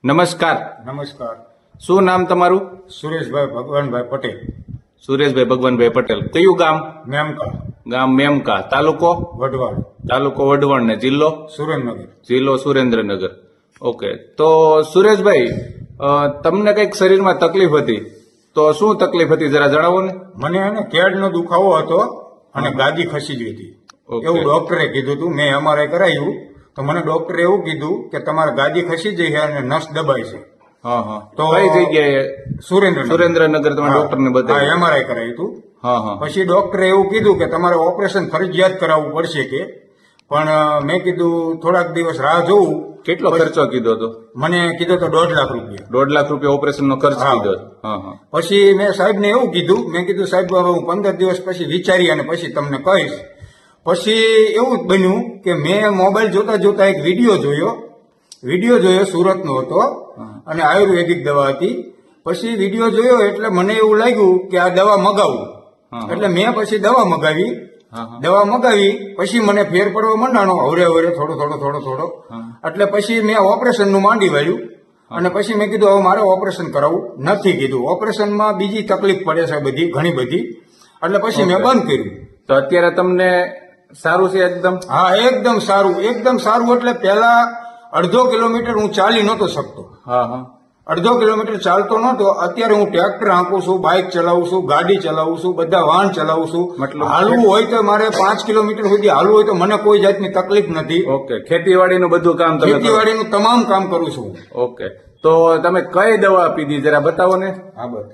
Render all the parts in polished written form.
નમસ્કાર. નમસ્કાર. શું નામ તમારું? સુરેશભાઈ ભગવાનભાઈ પટેલ, સુરેશભાઈ ભગવાનભાઈ પટેલ. કયું ગામ? મેમકા, ગામ મેમકા, તાલુકો વઢવાણ, વઢવાણ ને જિલ્લો સુરેન્દ્રનગર. સુરેન્દ્રનગર. ઓકે, તો સુરેશભાઈ, તમને કઈક શરીરમાં તકલીફ હતી, તો શું તકલીફ હતી જરા જણાવો ને. મને એને કેળનો દુખાવો હતો અને ગાદી ખસી ગઈ હતી ઓકે. એવું ડોક્ટરે કીધું હતું. મેં અમારે કરાયું તો મને ડોક્ટરે એવું કીધું કે તમારે ગાદી ખસી જઈ છે અને નસ દબાઈ છે. હા હા. તો કઈ જગ્યાએ? સુરેન્દ્રનગર તમે ડોક્ટરને બતાવ્યું? એમઆરઆઈ કરાયું હતું. હા હા. પછી ડોક્ટરે એવું કીધું કે તમારે ઓપરેશન ફરજિયાત કરાવવું પડશે કે, પણ મેં કીધું થોડાક દિવસ રાહ જોઉં. કેટલો ખર્ચો કીધો હતો? મને કીધું તો 1.5 લાખ રૂપિયા. 1.5 લાખ રૂપિયા ઓપરેશન નો ખર્ચ હા. કીધો. હા હા. પછી મેં સાહેબને એવું કીધું, મેં કીધું સાહેબ હવે હું 15 દિવસ પછી વિચારી અને પછી તમને કહીશ. પછી એવું જ બન્યું કે મેં મોબાઈલ જોતા જોતા એક વિડીયો જોયો સુરતનો હતો અને આયુર્વેદિક દવા હતી. પછી વિડીયો જોયો એટલે મને એવું લાગ્યું કે આ દવા મગાવું. એટલે મેં પછી દવા મગાવી. પછી મને ફેર પડવા માંડાણો હવરે થોડો. એટલે પછી મેં ઓપરેશનનું માંડી વાળ્યું અને પછી મેં કીધું હવે મારે ઓપરેશન કરાવવું નથી. કીધું ઓપરેશનમાં બીજી તકલીફ પડે છે ઘણી બધી. એટલે પછી મેં બંધ કર્યું. તો અત્યારે તમને સારું છે એકદમ? હા, એકદમ સારું. એટલે પહેલા 1.5 કિલોમીટર હું ચાલી નહોતો શકતો. હા હા. 1.5 કિલોમીટર ચાલતો નહોતો. અત્યારે હું ટ્રેક્ટર હાંકું છું, બાઇક ચલાવું છું, ગાડી ચલાવું છું, બધા વાહન ચલાવું છું. મતલબ હાલવું હોય તો મારે 5 કિલોમીટર સુધી હાલવું હોય તો મને કોઈ જાતની તકલીફ નથી. ઓકે, ખેતીવાડીનું બધું કામ તમે કરો? ખેતીવાડીનું તમામ કામ કરું છું. ઓકે, તો તમે કઈ દવા પીધી જરા બતાવો ને. હા, બસ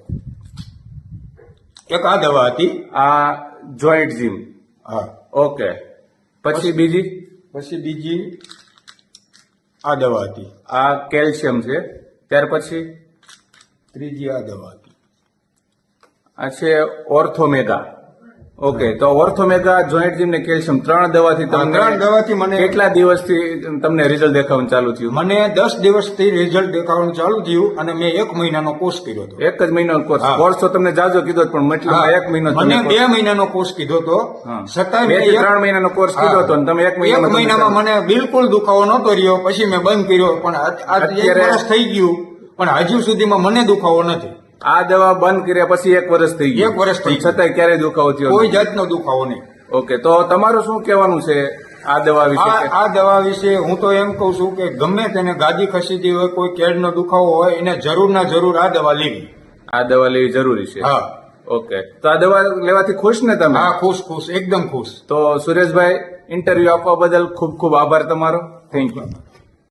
એક આ દવા હતી. આ જોઈન્ટ જીમ. હા. ઓકે, પછી બીજી? પછી બીજી આ દવા હતી. આ કેલ્શિયમ છે. ત્યાર પછી ત્રીજી આ દવા હતી. આ છે ઓર્થોમેગા. ઓકે, તો ઓર્થોમેગા, જોઈન્ટ જીમ ને કેલ્શિયમ 3 દવાથી આ 3 દવાથી મને કેટલા દિવસથી તમને રિઝલ્ટ દેખાવાનું ચાલુ થયું? મને 10 દિવસથી રિઝલ્ટ દેખાવાનું ચાલુ થયું અને મેં 1 મહિનાનો કોર્સ કર્યો હતો. એક જ મહિનાનો કોર્સ? હા. કોર્સ તો તમને જાજો કીધો પણ મતલબ 1 મહિનો મને તમે 2 મહિનાનો કોર્સ કીધો હતો. છતાં 2 થી 3 મહિનાનો કોર્સ કીધો હતો અને તમે 1 એક મહિનામાં મને બિલકુલ દુખાવો નહોતો રહ્યો. પછી મેં બંધ કર્યો. પણ આજે 1 વર્ષ થઈ ગયું પણ હજુ સુધીમાં મને દુખાવો નથી. આ દવા બંધ કર્યા પછી 1 વર્ષ થઈ ગયું? 1 વર્ષ થઈ ગયું. છતાંય ક્યારેય દુખાવો થયો કોઈ નથી? જાતનો દુખાવો નહીં. ઓકે, તો તમારું શું કહેવાનું છે આ દવા વિશે? આ દવા વિશે હું તો એમ કઉ છું કે ગમે તેને ગાદી ખસીદી હોય, કોઈ કેળનો દુખાવો હોય, એને જરૂર આ દવા લેવી. આ દવા લેવી જરૂરી છે? હા. ઓકે, તો આ દવા લેવાથી ખુશ ને તમે? હા, ખુશ, એકદમ ખુશ. તો સુરેશભાઈ, ઇન્ટરવ્યુ આપવા બદલ ખૂબ ખૂબ આભાર તમારો. Thank you.